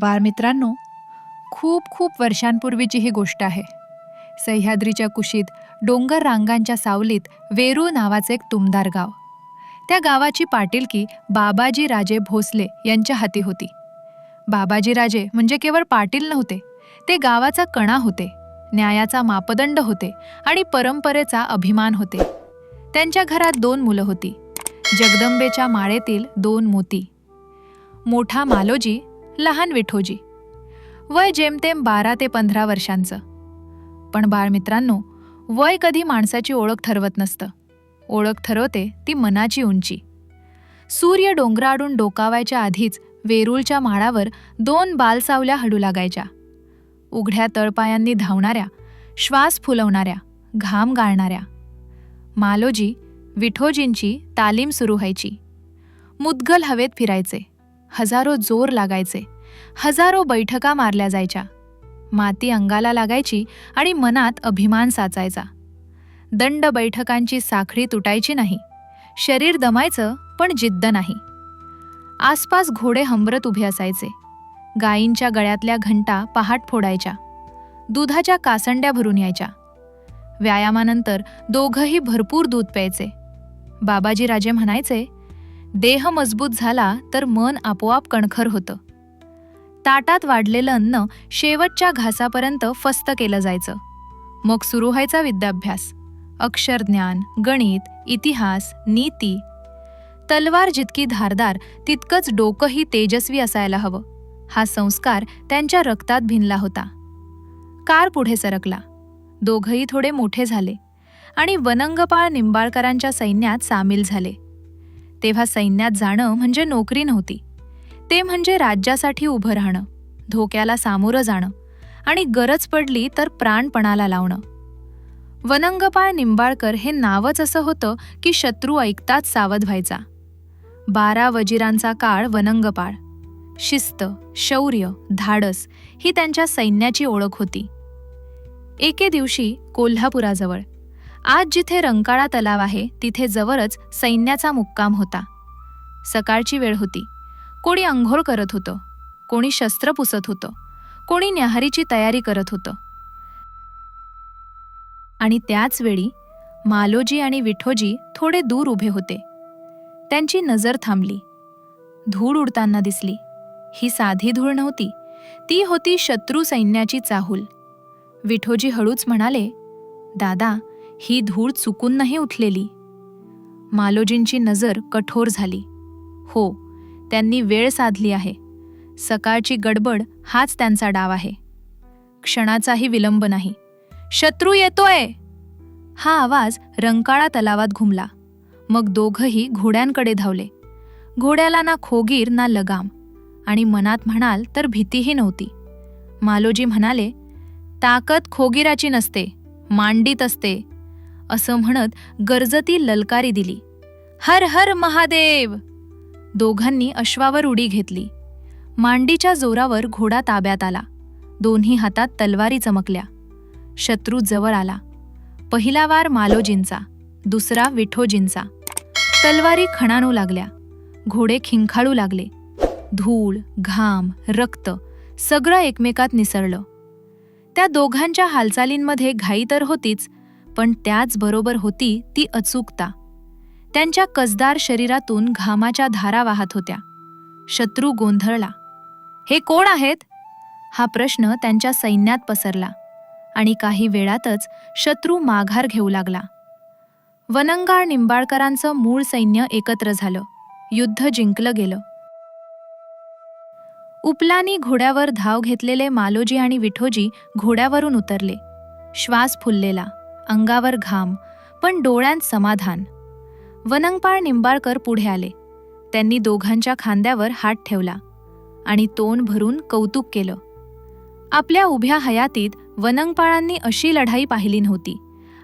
बाळमित्रांनो, खूप खूप वर्षांपूर्वीची ही गोष्ट आहे. सह्याद्रीच्या कुशीत डोंगर रांगांच्या सावलीत वेरूळ नावाचे एक टुमदार गाव. त्या गावाची पाटीलकी बाबाजी राजे भोसले यांच्या हाती होती. बाबाजी राजे म्हणजे केवळ पाटील नव्हते, ते गावाचा कणा होते, न्यायाचा मापदंड होते आणि परंपरेचा अभिमान होते. त्यांच्या घरात 2 मुलं होती. जगदंबेच्या माळेतील 2 मोती. मोठा मालोजी, लहान विठोजी. वय जेमतेम 12 ते 15 वर्षांचं. पण बाळमित्रांनो, वय कधी माणसाची ओळख ठरवत नसतं. ओळख ठरवते ती मनाची उंची. सूर्य डोंगराआडून डोकावायच्या आधीच वेरूळच्या माळावर 2 बालसावल्या हडू लागायच्या. उघड्या तळपायांनी धावणाऱ्या, श्वास फुलवणाऱ्या, घाम गाळणाऱ्या. मालोजी, विठोजींची तालीम सुरू व्हायची. मुद्गल हवेत फिरायचे, हजारो जोर लागायचे, हजारो बैठका मारल्या जायच्या. माती अंगाला लागायची आणि मनात अभिमान साचायचा. दंड बैठकांची साखळी तुटायची नाही. शरीर दमायचं पण जिद्द नाही. आसपास घोडे हंबरत उभे असायचे. गायींच्या गळ्यातल्या घंटा पहाट फोडायच्या. दुधाच्या कासंड्या भरून यायच्या. व्यायामानंतर दोघंही भरपूर दूध प्यायचे. बाबाजी राजे म्हणायचे, देह मजबूत झाला तर मन आपोआप कणखर होतं. ताटात वाढलेलं अन्न शेवटच्या घासापर्यंत फस्त केलं जायचं. मग सुरू व्हायचा विद्याभ्यास. अक्षरज्ञान, गणित, इतिहास, नीती. तलवार जितकी धारदार तितकंच डोकंही तेजस्वी असायला हवं, हा संस्कार त्यांच्या रक्तात भिनला होता. कार पुढे सरकला. दोघंही थोडे मोठे झाले आणि वनंगपाळ निंबाळकरांच्या सैन्यात सामील झाले. तेव्हा सैन्यात जाणं म्हणजे नोकरी नव्हती. ते म्हणजे राज्यासाठी उभं राहणं, धोक्याला सामोरं जाणं आणि गरज पडली तर प्राणपणाला लावणं. वनंगपाळ निंबाळकर हे नावच असं होतं की शत्रू ऐकताच सावध व्हायचा. 12 वजिरांचा काळ वनंगपाळ. शिस्त, शौर्य, धाडस ही त्यांच्या सैन्याची ओळख होती. एके दिवशी कोल्हापुराजवळ, आज जिथे रंकाळा तलाव आहे तिथे जवळच सैन्याचा मुक्काम होता. सकाळची वेळ होती. कोणी अंघोळ करत होतं, कोणी शस्त्र पुसत होतं, कोणी न्याहारीची तयारी करत होतं. आणि त्याच वेळी मालोजी आणि विठोजी थोडे दूर उभे होते. त्यांची नजर थांबली. धूळ उडताना दिसली. ही साधी धूळ नव्हती, ती होती शत्रू सैन्याची चाहूल. विठोजी हळूच म्हणाले, दादा, ही धूळ चुकून नाही उठलेली. मालोजींची नजर कठोर झाली. हो, त्यांनी वेळ साधली आहे. सकाळची गडबड हाच त्यांचा डाव आहे. क्षणाचाही विलंब नाही. शत्रू येतोय! हा आवाज रंकाळा तलावात घुमला. मग दोघंही घोड्यांकडे धावले. घोड्याला ना खोगीर ना लगाम आणि मनात म्हणाल तर भीतीही नव्हती. मालोजी म्हणाले, ताकद खोगीराची नसते, मांडीत असते, असं म्हणत गर्जती ललकारी दिली. हर हर महादेव! दोघांनी अश्वावर उडी घेतली. मांडीच्या जोरावर घोडा ताब्यात आला. दोन्ही हातात तलवारी चमकल्या. शत्रू जवळ आला. पहिला वार मालोजींचा, दुसरा विठोजींचा. तलवारी खणाणू लागल्या. घोडे खिंखाळू लागले. धूळ, घाम, रक्त सगळं एकमेकात मिसळलं. त्या दोघांच्या हालचालींमध्ये घाई तर होतीच, पण त्याचबरोबर होती ती अचूकता. त्यांच्या कसदार शरीरातून घामाच्या धारा वाहत होत्या. शत्रू गोंधळला. हे कोण आहेत? हा प्रश्न त्यांच्या सैन्यात पसरला आणि काही वेळातच शत्रू माघार घेऊ लागला. वनंगाळ निंबाळकरांचं मूळ सैन्य एकत्र झालं. युद्ध जिंकलं गेलं. उपलानी घोड्यावर धाव घेतलेले मालोजी आणि विठोजी घोड्यावरून उतरले. श्वास फुललेला, अंगावर घाम, पण डोळ्यांत समाधान. वनंगपाळ निंबाळकर पुढे आले. त्यांनी दोघांच्या खांद्यावर हात ठेवला आणि तोंड भरून कौतुक केलं. आपल्या उभ्या हयातीत वनंगपाळांनी अशी लढाई पाहिली नव्हती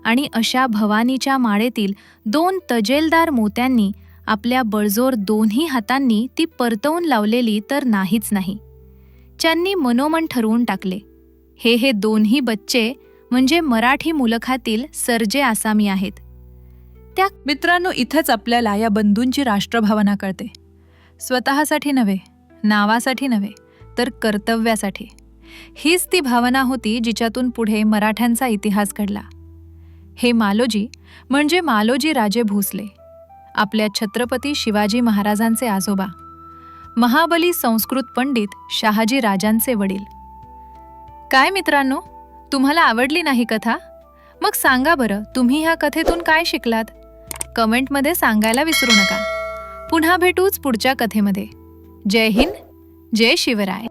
आणि अशा भवानीच्या माळेतील 2 तजेलदार मोत्यांनी आपल्या बळजोर दोन्ही हातांनी ती परतवून लावलेली तर नाहीच नाही. त्यांनी मनोमन ठरवून टाकले, हे दोन्ही बच्चे म्हणजे मराठी मुलखातील सर्जे आसामी आहेत. त्या मित्रांनो, इथंच आपल्याला या बंधूंची राष्ट्रभावना कळते. स्वतःसाठी नव्हे, नावासाठी नव्हे, तर कर्तव्यासाठी. हीच ती भावना होती जिच्यातून पुढे मराठ्यांचा इतिहास घडला. हे मालोजी म्हणजे मालोजी राजे भोसले, आपल्या छत्रपती शिवाजी महाराजांचे आजोबा, महाबली संस्कृत पंडित शहाजी राजांचे वडील. काय मित्रांनो, तुम्हाला आवडली नाही कथा? मग सांगा बरं, तुम्ही ह्या कथेतून काय शिकलात? कमेंटमध्ये सांगायला विसरू नका. पुन्हा भेटूच पुढच्या कथेमध्ये. जय हिंद, जय शिवराय.